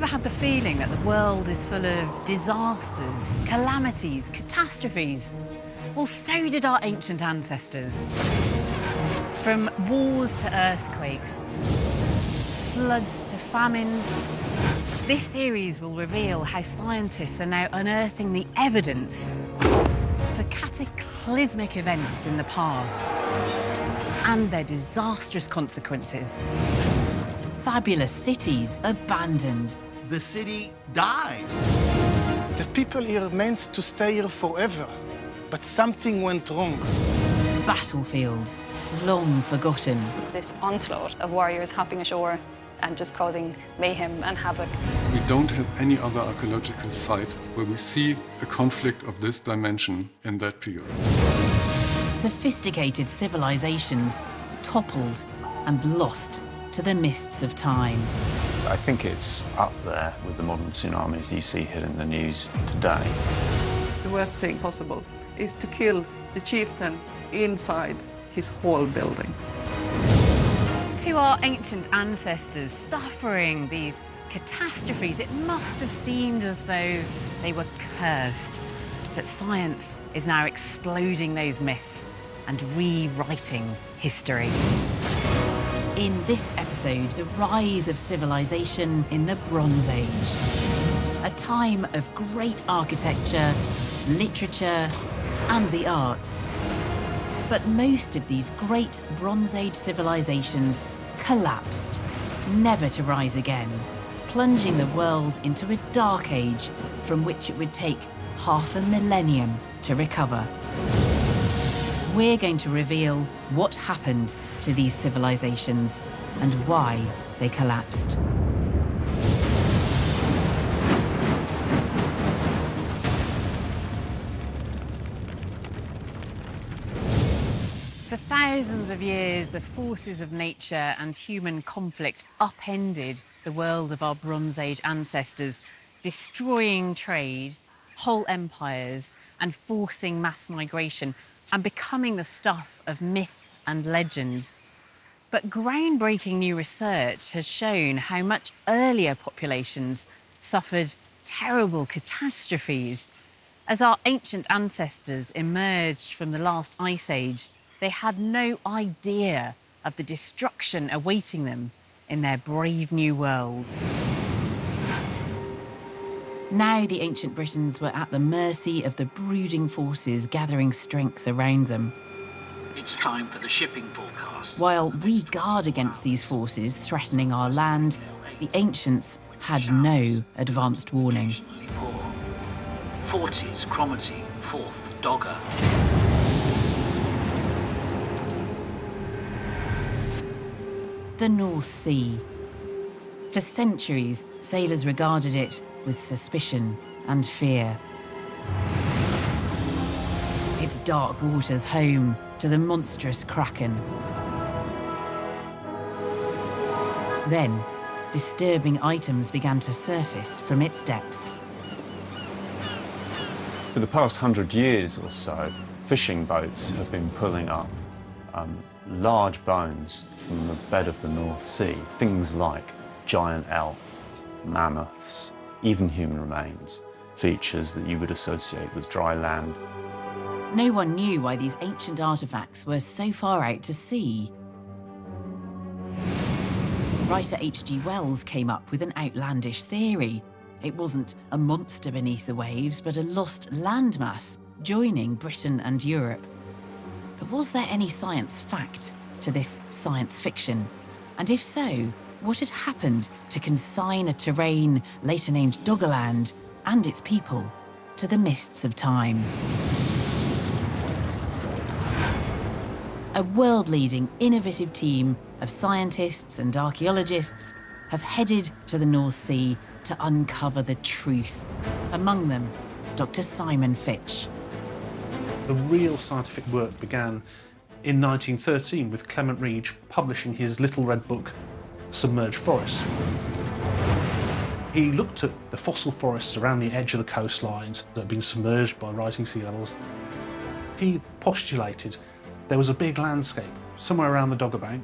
ever had the feeling that the world is full of disasters, calamities, catastrophes? Well, so did our ancient ancestors. From wars to earthquakes, floods to famines, this series will reveal how scientists are now unearthing the evidence for cataclysmic events in the past and their disastrous consequences. Fabulous cities abandoned. The city dies. The people here meant to stay here forever, but something went wrong. Battlefields, long forgotten. This onslaught of warriors hopping ashore and just causing mayhem and havoc. We don't have any other archaeological site where we see a conflict of this dimension in that period. Sophisticated civilizations toppled and lost to the mists of time. I think it's up there with the modern tsunamis you see hitting the news today. The worst thing possible is to kill the chieftain inside his whole building. To our ancient ancestors suffering these catastrophes, it must have seemed as though they were cursed. But science is now exploding those myths and rewriting history. In this episode, the rise of civilization in the Bronze Age. A time of great architecture, literature, and the arts. But most of these great Bronze Age civilizations collapsed, never to rise again, plunging the world into a dark age from which it would take half a millennium to recover. We're going to reveal what happened to these civilizations and why they collapsed. For thousands of years, the forces of nature and human conflict upended the world of our Bronze Age ancestors, destroying trade, whole empires, and forcing mass migration, and becoming the stuff of myth and legend. But groundbreaking new research has shown how much earlier populations suffered terrible catastrophes. As our ancient ancestors emerged from the last ice age, they had no idea of the destruction awaiting them in their brave new world. Now the ancient Britons were at the mercy of the brooding forces gathering strength around them. It's time for the shipping forecast. While we guard against these forces threatening our land, the ancients had no advanced warning. 40s, Cromarty, 4th, Dogger. The North Sea. For centuries, sailors regarded it with suspicion and fear. Its dark waters home to the monstrous Kraken. Then, disturbing items began to surface from its depths. For the past 100 years or so, fishing boats have been pulling up large bones from the bed of the North Sea, things like giant elk, mammoths, even human remains, features that you would associate with dry land. No one knew why these ancient artifacts were so far out to sea. Writer H.G. Wells came up with an outlandish theory. It wasn't a monster beneath the waves, but a lost landmass joining Britain and Europe. But was there any science fact to this science fiction? And if so, what had happened to consign a terrain later named Doggerland and its people to the mists of time? A world-leading, innovative team of scientists and archaeologists have headed to the North Sea to uncover the truth. Among them, Dr. Simon Fitch. The real scientific work began in 1913 with Clement Reid publishing his little red book, Submerged Forests. He looked at the fossil forests around the edge of the coastlines that had been submerged by rising sea levels. He postulated there was a big landscape somewhere around the Dogger Bank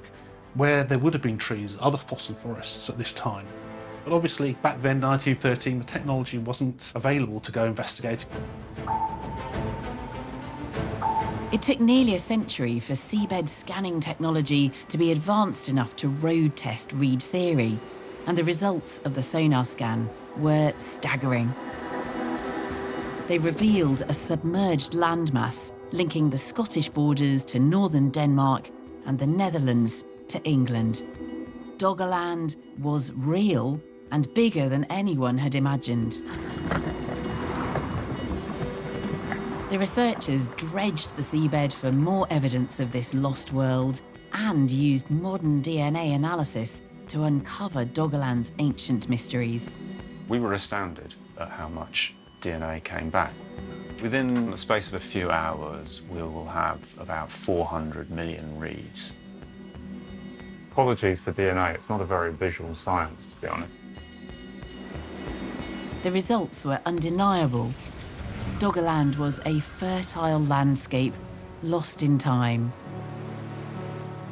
where there would have been trees, other fossil forests at this time. But obviously, back then, 1913, the technology wasn't available to go investigate. It took nearly a century for seabed scanning technology to be advanced enough to road test Reed's theory, and the results of the sonar scan were staggering. They revealed a submerged landmass linking the Scottish borders to northern Denmark and the Netherlands to England. Doggerland was real and bigger than anyone had imagined. The researchers dredged the seabed for more evidence of this lost world and used modern DNA analysis to uncover Doggerland's ancient mysteries. We were astounded at how much DNA came back. Within the space of a few hours, we will have about 400 million reads. Apologies for DNA, it's not a very visual science, to be honest. The results were undeniable. Doggerland was a fertile landscape, lost in time.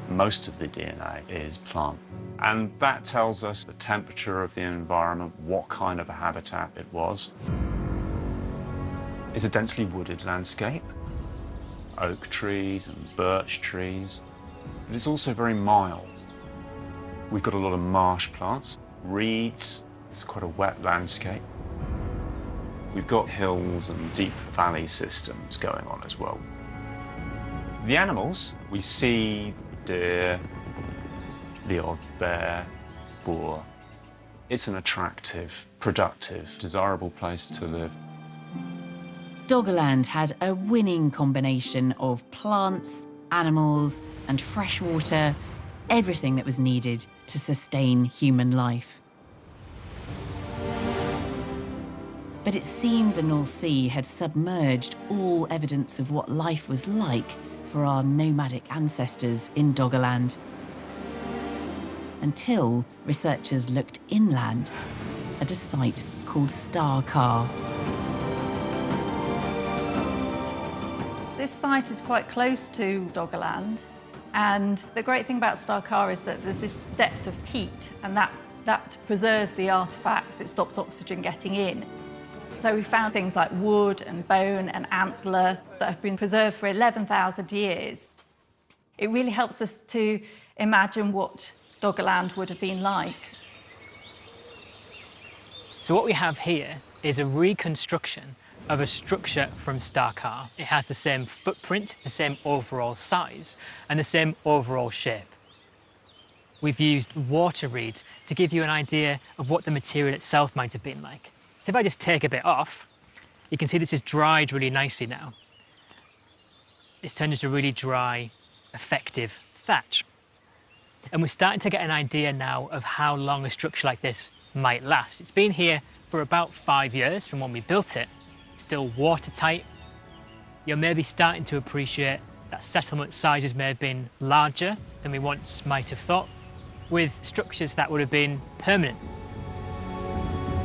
Most of the DNA is plant, and that tells us the temperature of the environment, what kind of a habitat it was. It's a densely wooded landscape, oak trees and birch trees, but it's also very mild. We've got a lot of marsh plants, reeds, it's quite a wet landscape. We've got hills and deep valley systems going on as well. The animals, we see deer, the odd bear, boar. It's an attractive, productive, desirable place to live. Doggerland had a winning combination of plants, animals, and fresh water, everything that was needed to sustain human life. But it seemed the North Sea had submerged all evidence of what life was like for our nomadic ancestors in Doggerland. Until researchers looked inland at a site called Star Car. This site is quite close to Doggerland, and the great thing about Star Car is that there's this depth of peat, and that preserves the artefacts. It stops oxygen getting in. So we found things like wood and bone and antler that have been preserved for 11,000 years. It really helps us to imagine what Doggerland would have been like. So what we have here is a reconstruction of a structure from Star Car. It has the same footprint, the same overall size, and the same overall shape. We've used water reed to give you an idea of what the material itself might have been like. So if I just take a bit off, you can see this is dried really nicely now. It's turned into really dry, effective thatch. And we're starting to get an idea now of how long a structure like this might last. It's been here for about 5 years from when we built it. It's still watertight. You're maybe starting to appreciate that settlement sizes may have been larger than we once might have thought, with structures that would have been permanent.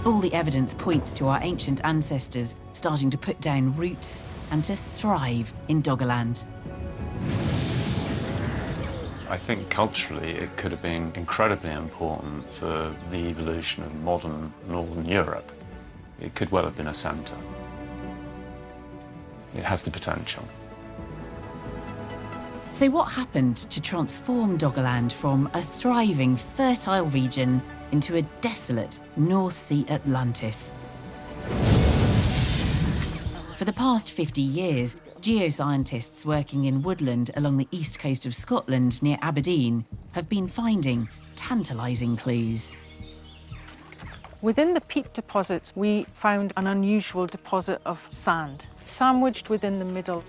All the evidence points to our ancient ancestors starting to put down roots and to thrive in Doggerland. I think culturally it could have been incredibly important for the evolution of modern Northern Europe. It could well have been a centre. It has the potential. So what happened to transform Doggerland from a thriving, fertile region into a desolate North Sea Atlantis? For the past 50 years, geoscientists working in woodland along the east coast of Scotland near Aberdeen have been finding tantalising clues. Within the peat deposits, we found an unusual deposit of sand, sandwiched within the middle.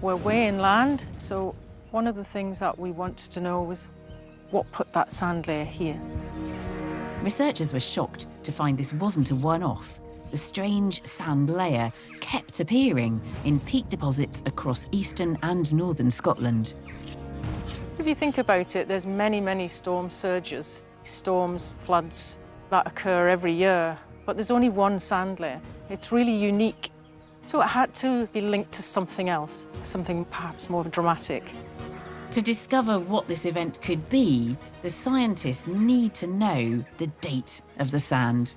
We're way inland, so one of the things that we wanted to know was what put that sand layer here. Researchers were shocked to find this wasn't a one-off. The strange sand layer kept appearing in peat deposits across eastern and northern Scotland. If you think about it, there's many storm surges, storms, floods that occur every year, but there's only one sand layer. It's really unique. So it had to be linked to something else, something perhaps more dramatic. To discover what this event could be, the scientists need to know the date of the sand.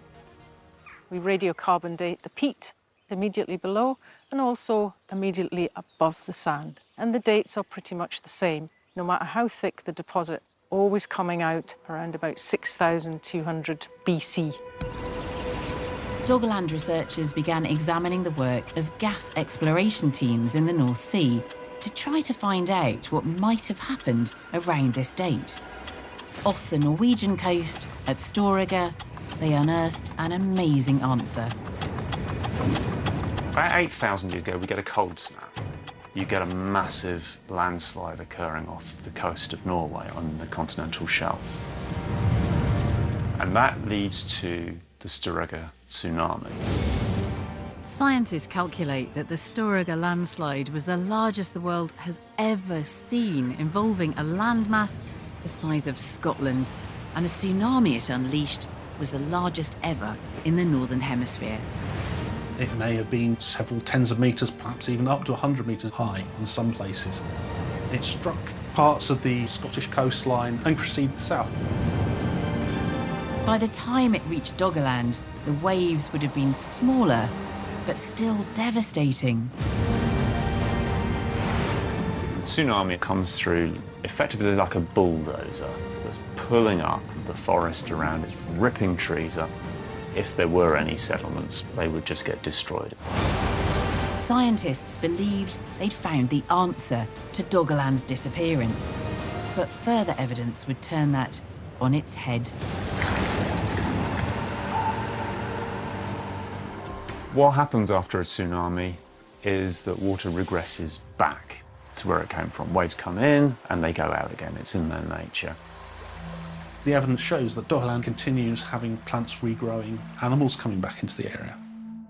We radiocarbon date the peat immediately below and also immediately above the sand. And the dates are pretty much the same, no matter how thick the deposit, always coming out around about 6,200 BC. Doggerland researchers began examining the work of gas exploration teams in the North Sea to try to find out what might have happened around this date. Off the Norwegian coast at Storegga, they unearthed an amazing answer. About 8,000 years ago, we get a cold snap. You get a massive landslide occurring off the coast of Norway on the continental shelf. And that leads to the Storegga tsunami. Scientists calculate that the Storegga landslide was the largest the world has ever seen, involving a landmass the size of Scotland, and the tsunami it unleashed was the largest ever in the Northern Hemisphere. It may have been several tens of metres, perhaps even up to 100 metres high in some places. It struck parts of the Scottish coastline and proceeded south. By the time it reached Doggerland, the waves would have been smaller, but still devastating. The tsunami comes through effectively like a bulldozer that's pulling up the forest around it, ripping trees up. If there were any settlements, they would just get destroyed. Scientists believed they'd found the answer to Doggerland's disappearance, but further evidence would turn that on its head. What happens after a tsunami is that water regresses back to where it came from. Waves come in and they go out again. It's in their nature. The evidence shows that Doggerland continues having plants regrowing, animals coming back into the area.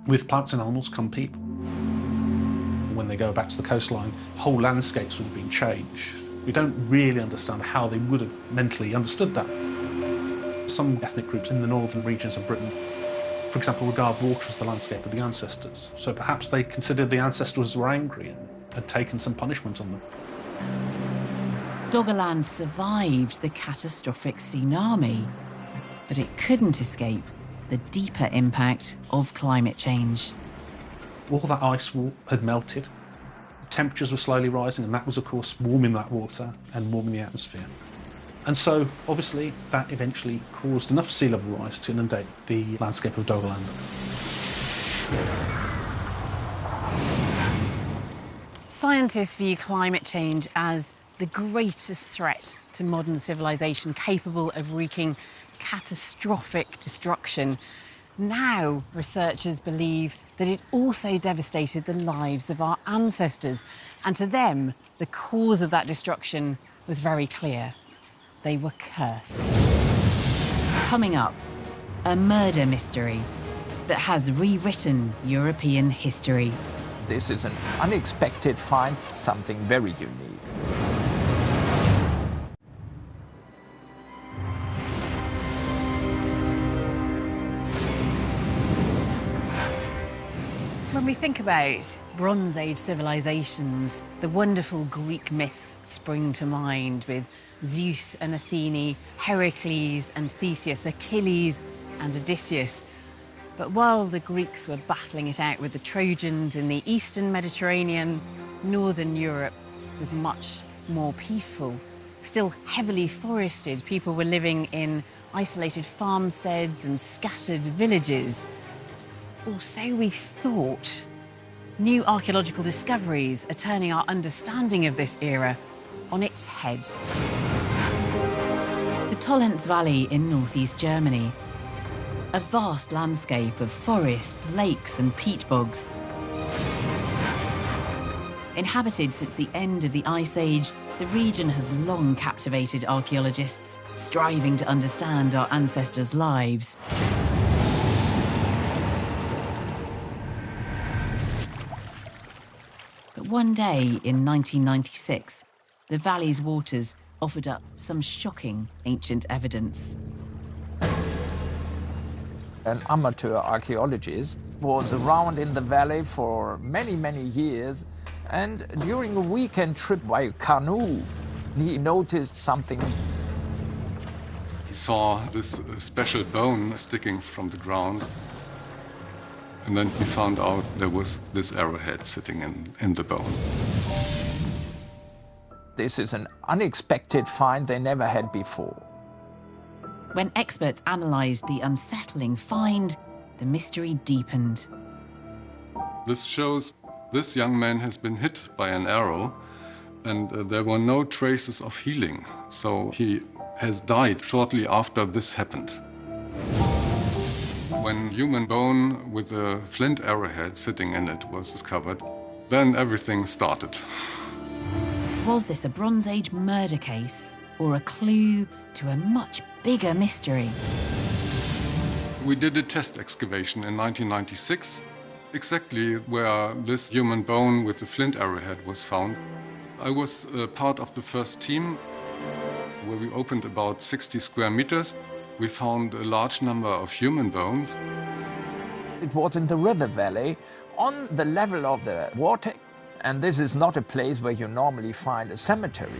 With plants and animals come people. When they go back to the coastline, whole landscapes would have been changed. We don't really understand how they would have mentally understood that. Some ethnic groups in the northern regions of Britain, for example, regard water as the landscape of the ancestors. So perhaps they considered the ancestors were angry and had taken some punishment on them. Doggerland survived the catastrophic tsunami, but it couldn't escape the deeper impact of climate change. All that ice had melted, temperatures were slowly rising, and that was, of course, warming that water and warming the atmosphere. And so, obviously, that eventually caused enough sea level rise to inundate the landscape of Doggerland. Scientists view climate change as the greatest threat to modern civilization, capable of wreaking catastrophic destruction. Now, researchers believe that it also devastated the lives of our ancestors, and to them, the cause of that destruction was very clear. They were cursed. Coming up, a murder mystery that has rewritten European history. This is an unexpected find, something very unique. When we think about Bronze Age civilizations, the wonderful Greek myths spring to mind, with Zeus and Athene, Heracles and Theseus, Achilles and Odysseus. But while the Greeks were battling it out with the Trojans in the eastern Mediterranean, northern Europe was much more peaceful. Still heavily forested, people were living in isolated farmsteads and scattered villages. Or so we thought. New archaeological discoveries are turning our understanding of this era on its head. The Tollenz Valley in northeast Germany. A vast landscape of forests, lakes and peat bogs. Inhabited since the end of the Ice Age, the region has long captivated archaeologists, striving to understand our ancestors' lives. But one day in 1996, the valley's waters offered up some shocking ancient evidence. An amateur archaeologist was around in the valley for many, many years, and during a weekend trip by canoe, he noticed something. He saw this special bone sticking from the ground. And then he found out there was this arrowhead sitting in the bone. This is an unexpected find they never had before. When experts analysed the unsettling find, the mystery deepened. This shows this young man has been hit by an arrow, and there were no traces of healing. So he has died shortly after this happened. When human bone with a flint arrowhead sitting in it was discovered, then everything started. Was this a Bronze Age murder case or a clue to a much bigger mystery? We did a test excavation in 1996, exactly where this human bone with the flint arrowhead was found. I was part of the first team where we opened about 60 square meters. We found a large number of human bones. It was in the river valley, on the level of the water, and this is not a place where you normally find a cemetery.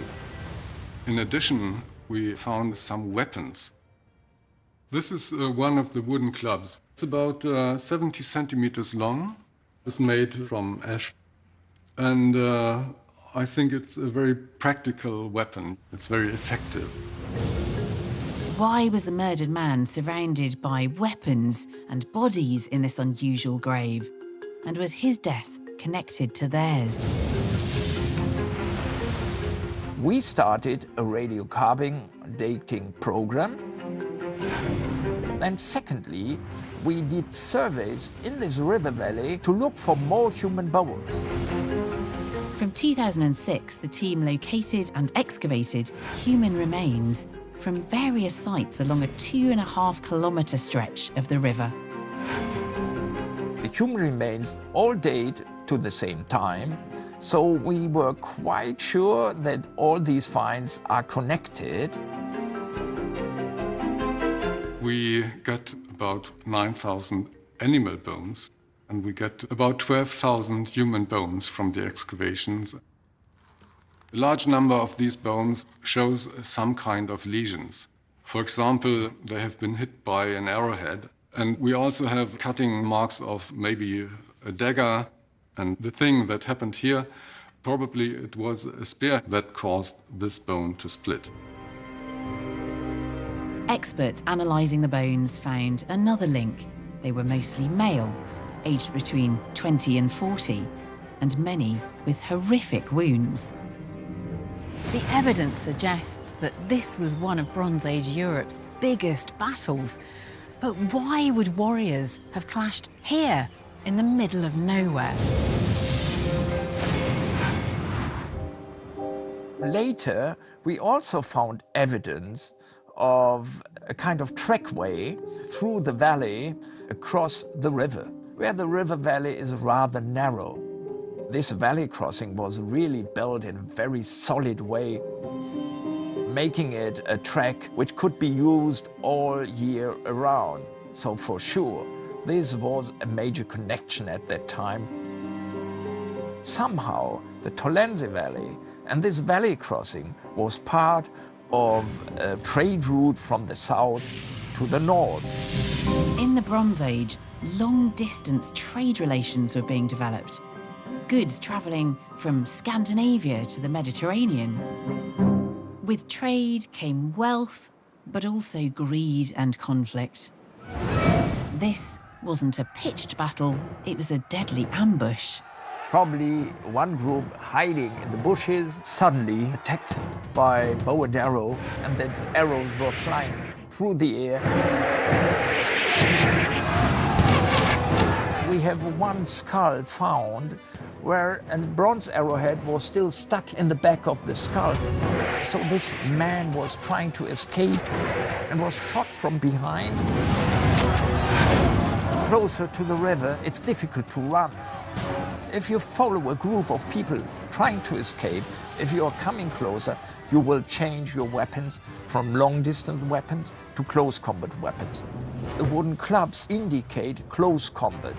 In addition, we found some weapons. This is one of the wooden clubs. It's about 70 centimeters long. It's made from ash. And I think it's a very practical weapon. It's very effective. Why was the murdered man surrounded by weapons and bodies in this unusual grave? And was his death connected to theirs? We started a radiocarbon dating program. And secondly, we did surveys in this river valley to look for more human bones. From 2006, the team located and excavated human remains from various sites along a 2.5-kilometre stretch of the river. The human remains all date to the same time, so we were quite sure that all these finds are connected. We got about 9,000 animal bones, and we got about 12,000 human bones from the excavations. A large number of these bones shows some kind of lesions. For example, they have been hit by an arrowhead, and we also have cutting marks of maybe a dagger. And the thing that happened here, probably it was a spear that caused this bone to split. Experts analysing the bones found another link. They were mostly male, aged between 20 and 40, and many with horrific wounds. The evidence suggests that this was one of Bronze Age Europe's biggest battles. But why would warriors have clashed here, in the middle of nowhere? Later, we also found evidence of a kind of trackway through the valley across the river, where the river valley is rather narrow. This valley crossing was really built in a very solid way, making it a track which could be used all year around. So for sure, this was a major connection at that time. Somehow, the Tolense Valley and this valley crossing was part of a trade route from the south to the north. In the Bronze Age, long-distance trade relations were being developed. Goods travelling from Scandinavia to the Mediterranean. With trade came wealth, but also greed and conflict. This wasn't a pitched battle, it was a deadly ambush. Probably one group hiding in the bushes, suddenly attacked by bow and arrow, and then arrows were flying through the air. We have one skull found where a bronze arrowhead was still stuck in the back of the skull. So this man was trying to escape and was shot from behind. Closer to the river, it's difficult to run. If you follow a group of people trying to escape, if you are coming closer, you will change your weapons from long-distance weapons to close combat weapons. The wooden clubs indicate close combat.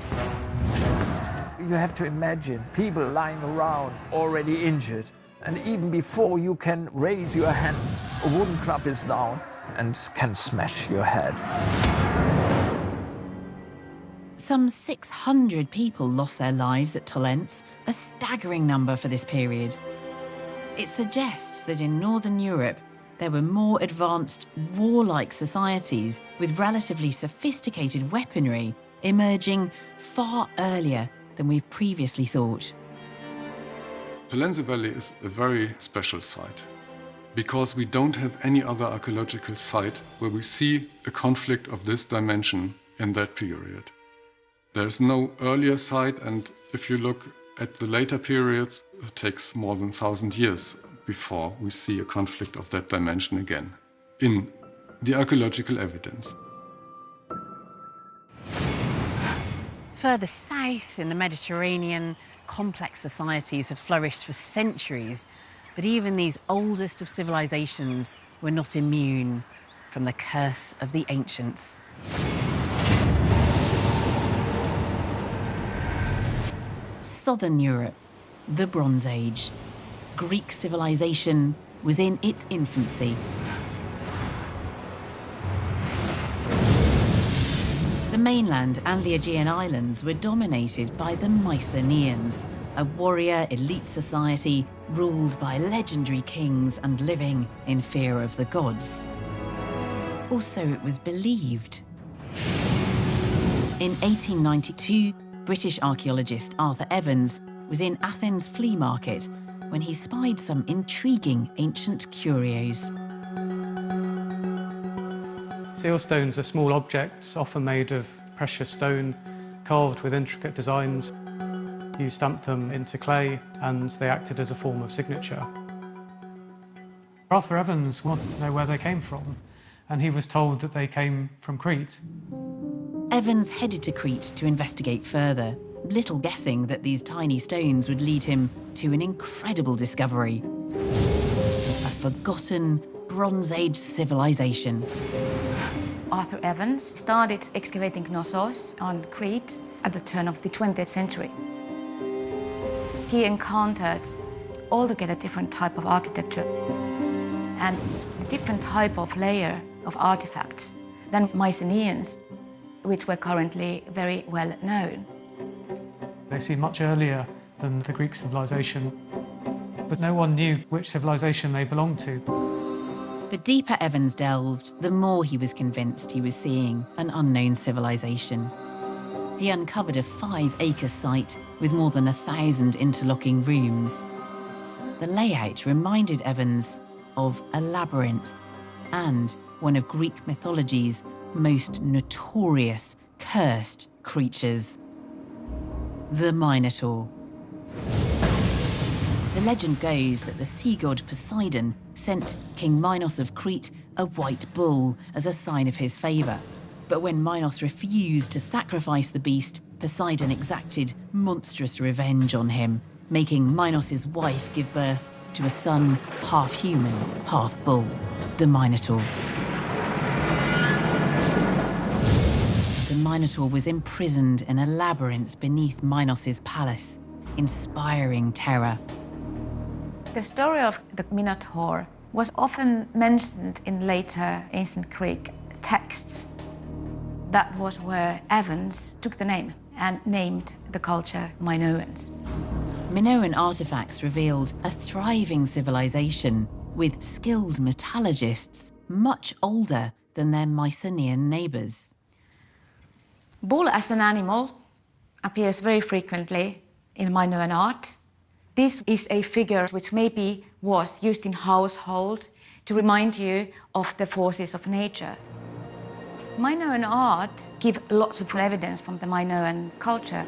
You have to imagine people lying around already injured, And even before you can raise your hand, a wooden club is down and can smash your head. Some 600 people lost their lives at Tolentz, a staggering number for this period. It suggests that in Northern Europe, there were more advanced, warlike societies with relatively sophisticated weaponry emerging far earlier than we've previously thought. Tolentz Valley is a very special site because we don't have any other archaeological site where we see a conflict of this dimension in that period. There's no earlier site, and if you look at the later periods, it takes more than 1,000 years before we see a conflict of that dimension again in the archaeological evidence. Further south in the Mediterranean, complex societies had flourished for centuries, but even these oldest of civilizations were not immune from the curse of the ancients. Southern Europe, the Bronze Age. Greek civilization was in its infancy. The mainland and the Aegean Islands were dominated by the Mycenaeans, a warrior elite society ruled by legendary kings and living in fear of the gods. Also, it was believed. In 1892, British archaeologist Arthur Evans was in Athens flea market when he spied some intriguing ancient curios. Seal stones are small objects, often made of precious stone, carved with intricate designs. You stamp them into clay, and they acted as a form of signature. Arthur Evans wanted to know where they came from, and he was told that they came from Crete. Evans headed to Crete to investigate further, little guessing that these tiny stones would lead him to an incredible discovery: a forgotten Bronze Age civilization. Arthur Evans started excavating Knossos on Crete at the turn of the 20th century. He encountered altogether different type of architecture and a different type of layer of artifacts than Mycenaeans, which were currently very well known. They seem much earlier than the Greek civilization, but no one knew which civilization they belonged to. The deeper Evans delved, the more he was convinced he was seeing an unknown civilization. He uncovered a 5-acre site with more than 1,000 interlocking rooms. The layout reminded Evans of a labyrinth and one of Greek mythology's most notorious, cursed creatures, the Minotaur. The legend goes that the sea god Poseidon sent King Minos of Crete a white bull as a sign of his favour. But when Minos refused to sacrifice the beast, Poseidon exacted monstrous revenge on him, making Minos' wife give birth to a son half human, half bull, the Minotaur. The Minotaur was imprisoned in a labyrinth beneath Minos' palace, inspiring terror. The story of the Minotaur was often mentioned in later ancient Greek texts. That was where Evans took the name and named the culture Minoans. Minoan artifacts revealed a thriving civilization with skilled metallurgists much older than their Mycenaean neighbours. Bull as an animal appears very frequently in Minoan art. This is a figure which maybe was used in household to remind you of the forces of nature. Minoan art give lots of evidence from the Minoan culture.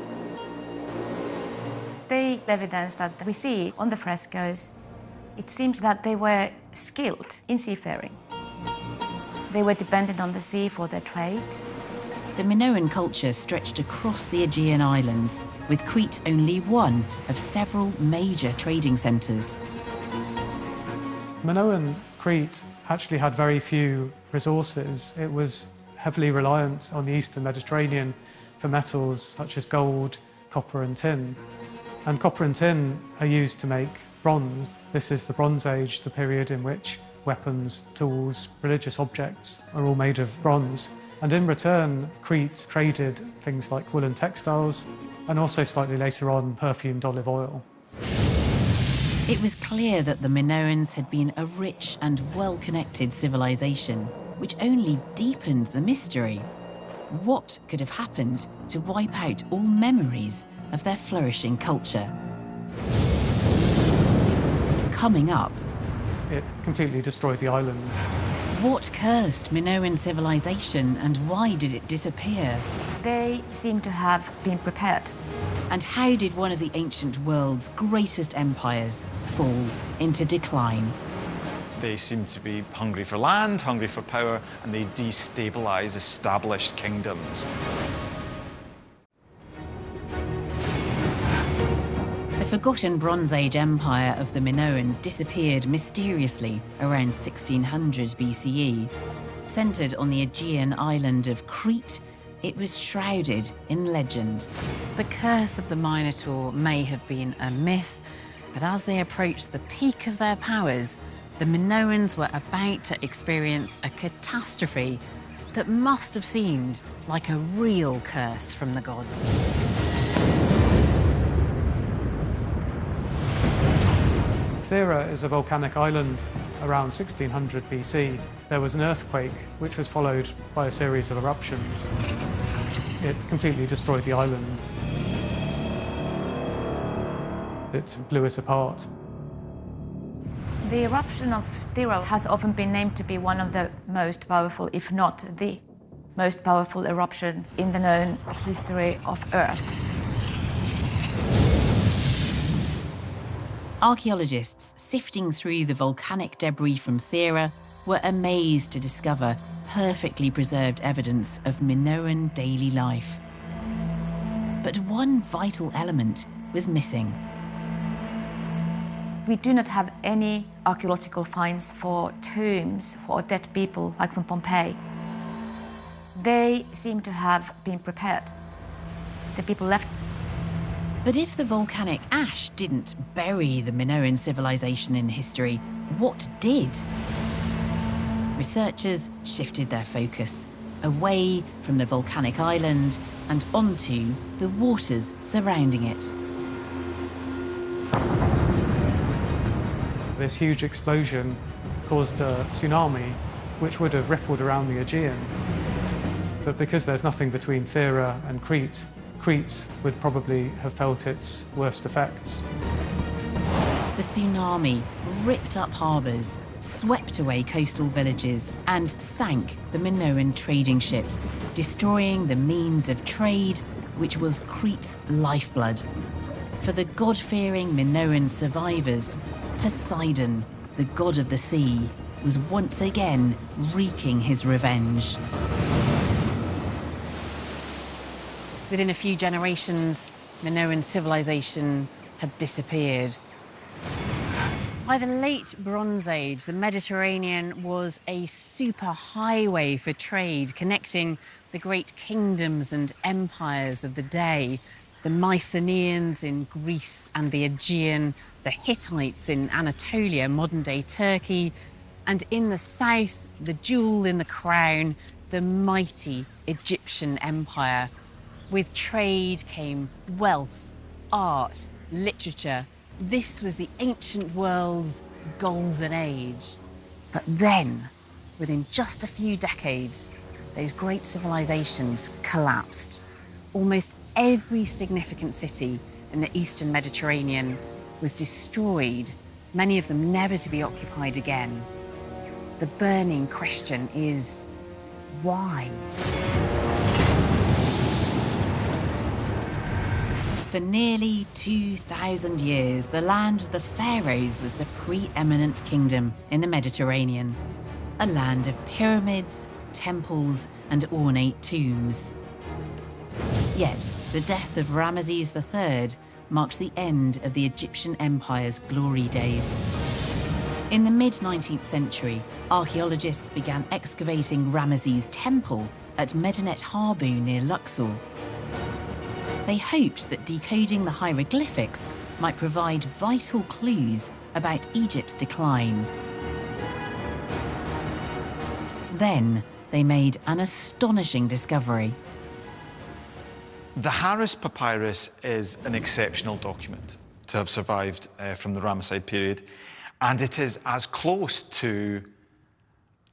The evidence that we see on the frescoes, it seems that they were skilled in seafaring. They were dependent on the sea for their trade. The Minoan culture stretched across the Aegean Islands, with Crete only one of several major trading centres. Minoan Crete actually had very few resources. It was heavily reliant on the Eastern Mediterranean for metals such as gold, copper and tin. And copper and tin are used to make bronze. This is the Bronze Age, the period in which weapons, tools, religious objects are all made of bronze. And in return, Crete traded things like woolen textiles and also slightly later on perfumed olive oil. It was clear that the Minoans had been a rich and well-connected civilization, which only deepened the mystery. What could have happened to wipe out all memories of their flourishing culture? Coming up, it completely destroyed the island. What cursed Minoan civilization and why did it disappear? They seem to have been prepared. And how did one of the ancient world's greatest empires fall into decline? They seem to be hungry for land, hungry for power, and they destabilize established kingdoms. The forgotten Bronze Age empire of the Minoans disappeared mysteriously around 1600 BCE. Centred on the Aegean island of Crete, it was shrouded in legend. The curse of the Minotaur may have been a myth, but as they approached the peak of their powers, the Minoans were about to experience a catastrophe that must have seemed like a real curse from the gods. Thera is a volcanic island. Around 1600 BC, there was an earthquake which was followed by a series of eruptions. It completely destroyed the island. It blew it apart. The eruption of Thera has often been named to be one of the most powerful, if not the most powerful eruption in the known history of Earth. Archaeologists sifting through the volcanic debris from Thera were amazed to discover perfectly preserved evidence of Minoan daily life. But one vital element was missing. We do not have any archaeological finds for tombs for dead people, like from Pompeii. They seem to have been prepared. The people left. But if the volcanic ash didn't bury the Minoan civilization in history, what did? Researchers shifted their focus away from the volcanic island and onto the waters surrounding it. This huge explosion caused a tsunami which would have rippled around the Aegean. But because there's nothing between Thera and Crete, Crete would probably have felt its worst effects. The tsunami ripped up harbours, swept away coastal villages and sank the Minoan trading ships, destroying the means of trade, which was Crete's lifeblood. For the God-fearing Minoan survivors, Poseidon, the god of the sea, was once again wreaking his revenge. Within a few generations, Minoan civilization had disappeared. By the late Bronze Age, the Mediterranean was a superhighway for trade, connecting the great kingdoms and empires of the day. The Mycenaeans in Greece and the Aegean, the Hittites in Anatolia, modern-day Turkey, and in the south, the jewel in the crown, the mighty Egyptian empire. With trade came wealth, art, literature. This was the ancient world's golden age. But then, within just a few decades, those great civilizations collapsed. Almost every significant city in the Eastern Mediterranean was destroyed, many of them never to be occupied again. The burning question is, why? For nearly 2,000 years, the land of the pharaohs was the preeminent kingdom in the Mediterranean, a land of pyramids, temples, and ornate tombs. Yet, the death of Ramesses III marked the end of the Egyptian Empire's glory days. In the mid-19th century, archaeologists began excavating Ramesses' temple at Medinet Habu near Luxor. They hoped that decoding the hieroglyphics might provide vital clues about Egypt's decline. Then they made an astonishing discovery. The Harris Papyrus is an exceptional document to have survived from the Ramesside period, and it is as close to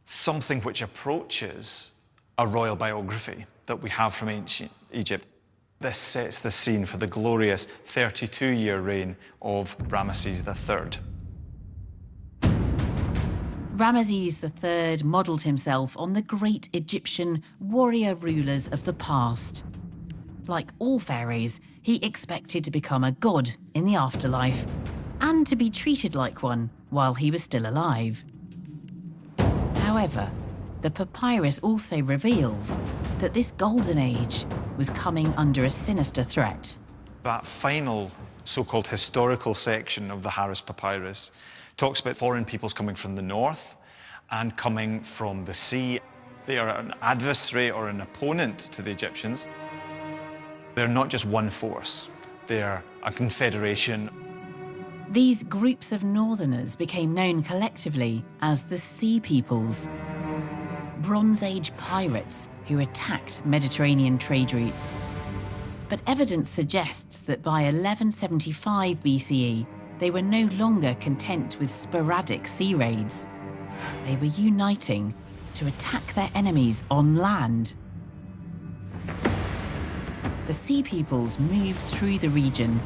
something which approaches a royal biography that we have from ancient Egypt. This sets the scene for the glorious 32-year reign of Ramesses III. Ramesses III modelled himself on the great Egyptian warrior rulers of the past. Like all pharaohs, he expected to become a god in the afterlife and to be treated like one while he was still alive. However, the papyrus also reveals that this golden age was coming under a sinister threat. That final so-called historical section of the Harris Papyrus talks about foreign peoples coming from the north and coming from the sea. They are an adversary or an opponent to the Egyptians. They're not just one force, they're a confederation. These groups of northerners became known collectively as the Sea Peoples, Bronze Age pirates who attacked Mediterranean trade routes. But evidence suggests that by 1175 BCE, they were no longer content with sporadic sea raids. They were uniting to attack their enemies on land. The Sea Peoples moved through the region,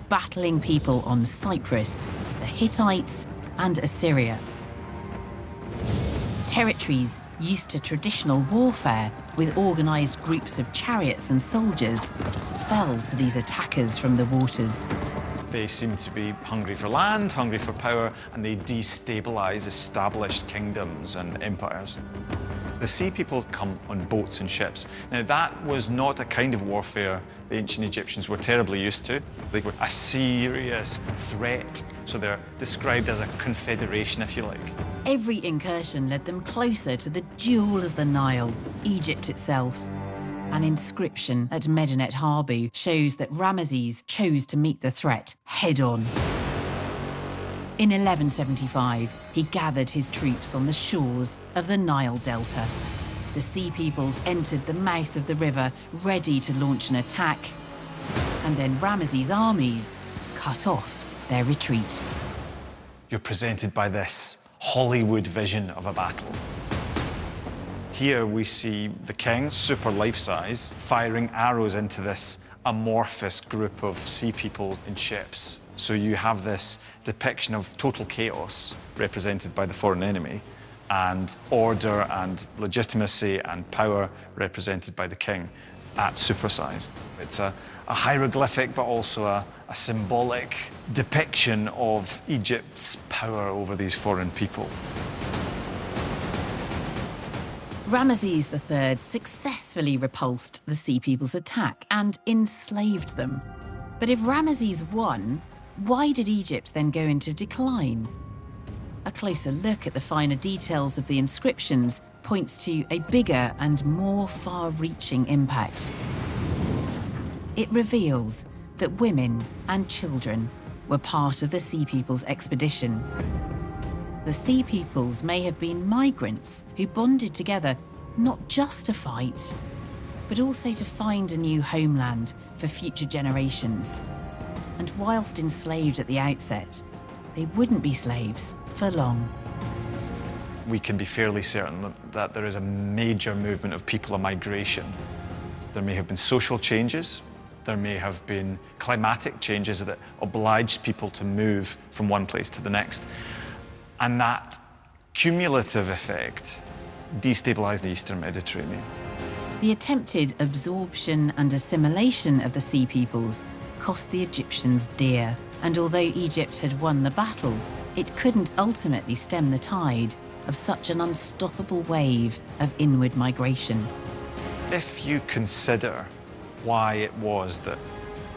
battling people on Cyprus, the Hittites, and Assyria. Territories used to traditional warfare with organised groups of chariots and soldiers fell to these attackers from the waters. They seem to be hungry for land, hungry for power, and they destabilise established kingdoms and empires. The Sea Peoples come on boats and ships. Now, that was not a kind of warfare the ancient Egyptians were terribly used to. They were a serious threat, so they're described as a confederation, if you like. Every incursion led them closer to the jewel of the Nile, Egypt itself. An inscription at Medinet Habu shows that Ramesses chose to meet the threat head-on. In 1175, he gathered his troops on the shores of the Nile Delta. The Sea Peoples entered the mouth of the river, ready to launch an attack. And then Ramesses' armies cut off their retreat. You're presented by this Hollywood vision of a battle. Here we see the king, super life-size, firing arrows into this amorphous group of sea people in ships. So you have this depiction of total chaos represented by the foreign enemy, and order and legitimacy and power represented by the king at supersize. It's a hieroglyphic, but also a symbolic depiction of Egypt's power over these foreign people. Ramesses III successfully repulsed the Sea People's attack and enslaved them. But if Ramesses won, why did Egypt then go into decline? A closer look at the finer details of the inscriptions points to a bigger and more far-reaching impact. It reveals that women and children were part of the Sea People's expedition. The Sea Peoples may have been migrants who bonded together not just to fight, but also to find a new homeland for future generations. And whilst enslaved at the outset, they wouldn't be slaves for long. We can be fairly certain that there is a major movement of people, a migration. There may have been social changes, there may have been climatic changes that obliged people to move from one place to the next. And that cumulative effect destabilized the Eastern Mediterranean. The attempted absorption and assimilation of the Sea Peoples cost the Egyptians dear, and although Egypt had won the battle, it couldn't ultimately stem the tide of such an unstoppable wave of inward migration. If you consider why it was that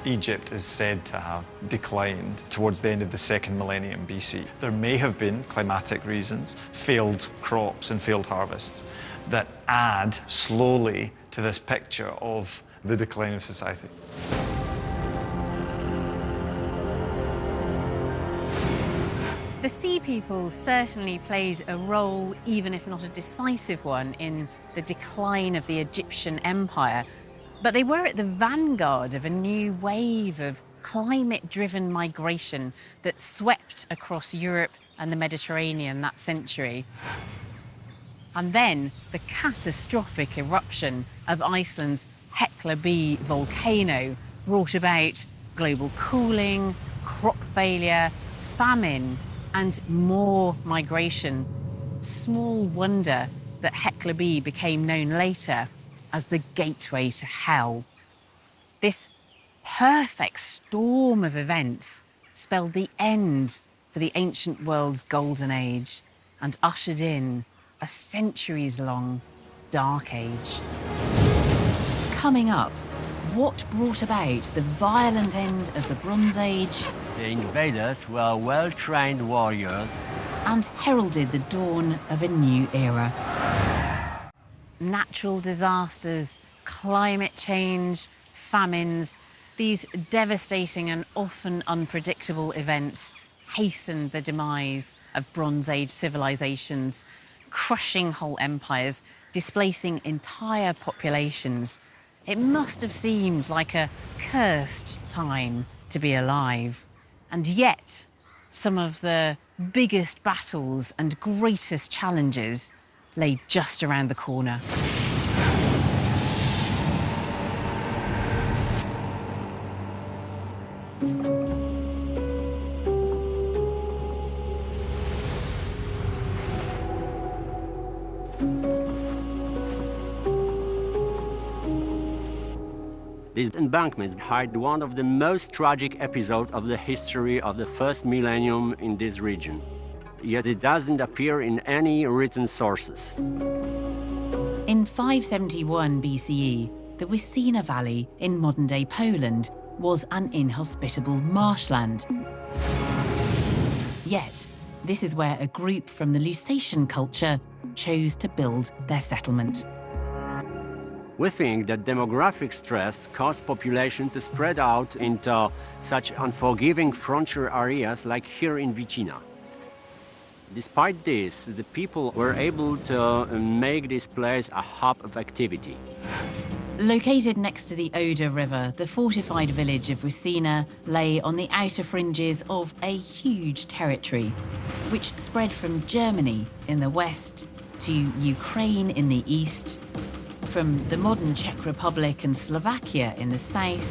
Egypt is said to have declined towards the end of the second millennium BC, there may have been climatic reasons, failed crops and failed harvests, that add slowly to this picture of the decline of society. The Sea Peoples certainly played a role, even if not a decisive one, in the decline of the Egyptian Empire. But they were at the vanguard of a new wave of climate-driven migration that swept across Europe and the Mediterranean that century. And then the catastrophic eruption of Iceland's Hekla B volcano brought about global cooling, crop failure, famine, and more migration. Small wonder that Hekla B became known later as the gateway to hell. This perfect storm of events spelled the end for the ancient world's golden age and ushered in a centuries-long dark age. Coming up, what brought about the violent end of the Bronze Age? The invaders were well-trained warriors And heralded the dawn of a new era. Natural disasters, climate change, famines, these devastating and often unpredictable events hastened the demise of Bronze Age civilizations, crushing whole empires, displacing entire populations. It must have seemed like a cursed time to be alive. And yet, some of the biggest battles and greatest challenges lay just around the corner. These embankments hide one of the most tragic episodes of the history of the first millennium in this region. Yet it doesn't appear in any written sources. In 571 BCE, the Wisina Valley in modern-day Poland was an inhospitable marshland. Yet, this is where a group from the Lusatian culture chose to build their settlement. We think that demographic stress caused population to spread out into such unforgiving frontier areas like here in Vicina. Despite this, the people were able to make this place a hub of activity. Located next to the Oder River, the fortified village of Wisina lay on the outer fringes of a huge territory, which spread from Germany in the west to Ukraine in the east, from the modern Czech Republic and Slovakia in the south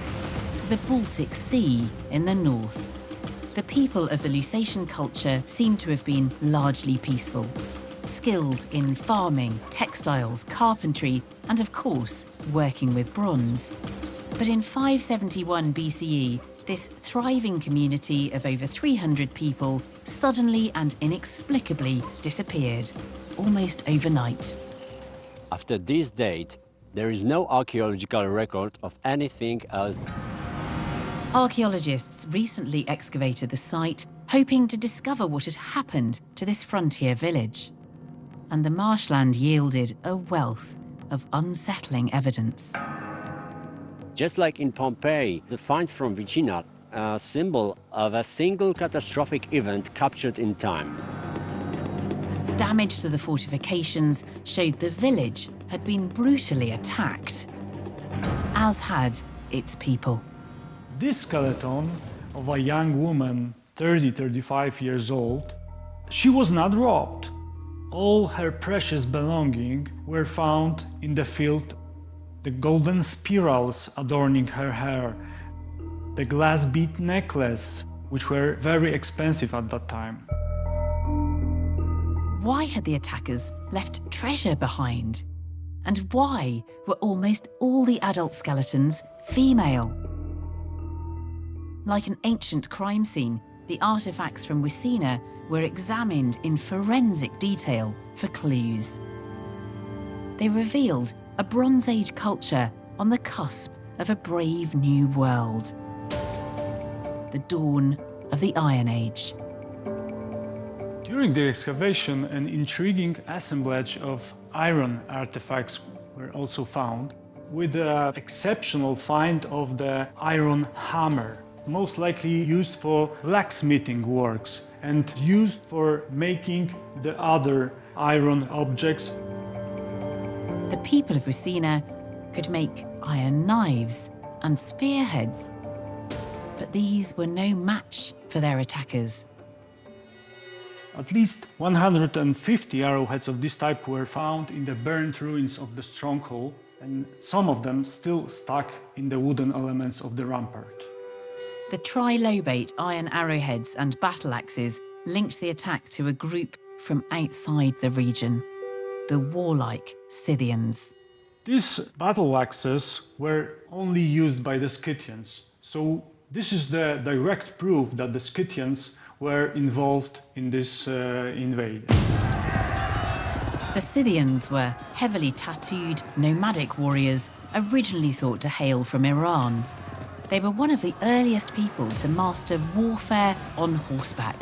to the Baltic Sea in the north. The people of the Lusatian culture seem to have been largely peaceful, skilled in farming, textiles, carpentry, and of course, working with bronze. But in 571 BCE, this thriving community of over 300 people suddenly and inexplicably disappeared, almost overnight. After this date, there is no archaeological record of anything else. Archaeologists recently excavated the site, hoping to discover what had happened to this frontier village. And the marshland yielded a wealth of unsettling evidence. Just like in Pompeii, the finds from Vicina are a symbol of a single catastrophic event captured in time. Damage to the fortifications showed the village had been brutally attacked, as had its people. This skeleton of a young woman, 35 years old, she was not robbed. All her precious belongings were found in the field. The golden spirals adorning her hair, the glass bead necklace, which were very expensive at that time. Why had the attackers left treasure behind? And why were almost all the adult skeletons female? Like an ancient crime scene, the artifacts from Wisina were examined in forensic detail for clues. They revealed a Bronze Age culture on the cusp of a brave new world. The dawn of the Iron Age. During the excavation, an intriguing assemblage of iron artifacts were also found, with the exceptional find of the iron hammer. most likely used for blacksmithing works and used for making the other iron objects. The people of Rusina could make iron knives and spearheads, but these were no match for their attackers. At least 150 arrowheads of this type were found in the burnt ruins of the stronghold, and some of them still stuck in the wooden elements of the rampart. The trilobate iron arrowheads and battle axes linked the attack to a group from outside the region, the warlike Scythians. These battle axes were only used by the Scythians, so this is the direct proof that the Scythians were involved in this invasion. The Scythians were heavily tattooed, nomadic warriors originally thought to hail from Iran. They were one of the earliest people to master warfare on horseback,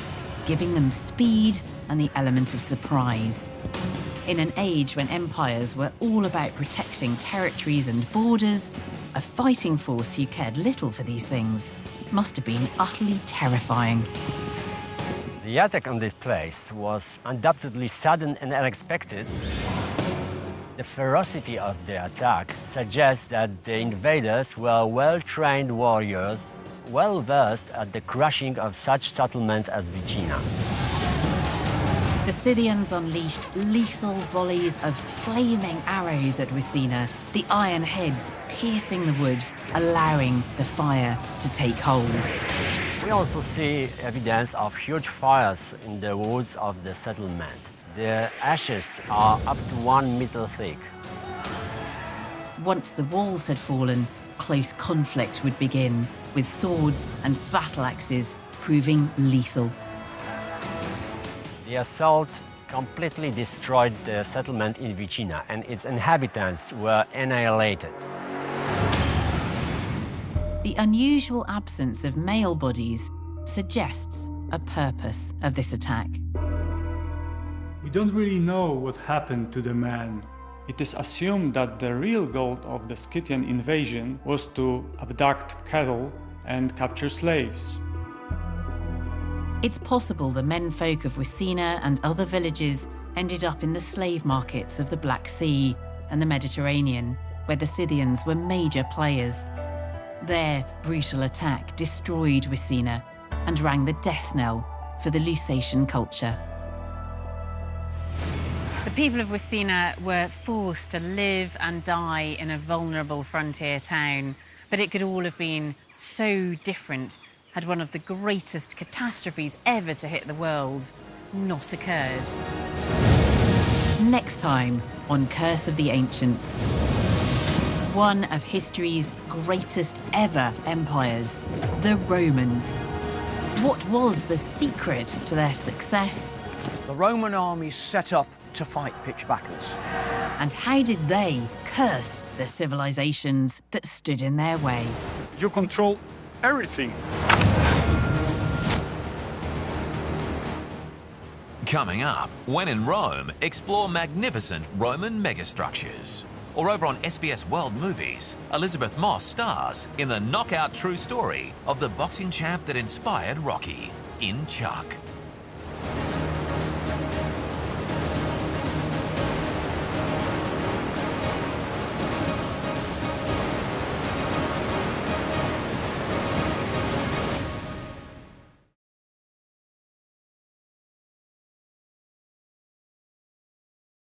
giving them speed and the element of surprise. In an age when empires were all about protecting territories and borders, a fighting force who cared little for these things must have been utterly terrifying. The attack on this place was undoubtedly sudden and unexpected. The ferocity of the attack suggests that the invaders were well-trained warriors, well-versed at the crushing of such settlements as Vicina. The Scythians unleashed lethal volleys of flaming arrows at Rusina, the iron heads piercing the wood, allowing the fire to take hold. We also see evidence of huge fires in the woods of the settlement. The ashes are up to 1 meter thick. Once the walls had fallen, close conflict would begin, with swords and battle axes proving lethal. The assault completely destroyed the settlement in Vicina, and its inhabitants were annihilated. The unusual absence of male bodies suggests a purpose of this attack. We don't really know what happened to the men. It is assumed that the real goal of the Scythian invasion was to abduct cattle and capture slaves. It's possible the menfolk of Rusina and other villages ended up in the slave markets of the Black Sea and the Mediterranean, where the Scythians were major players. Their brutal attack destroyed Rusina and rang the death knell for the Lusatian culture. The people of Rusina were forced to live and die in a vulnerable frontier town, but it could all have been so different had one of the greatest catastrophes ever to hit the world not occurred. Next time on Curse of the Ancients, one of history's greatest ever empires, the Romans. What was the secret to their success? The Roman armies set up to fight pitched battles. And how did they curse the civilizations that stood in their way? You control everything. Coming up, when in Rome, explore magnificent Roman megastructures. Or over on SBS World Movies, Elizabeth Moss stars in the knockout true story of the boxing champ that inspired Rocky, in Chuck.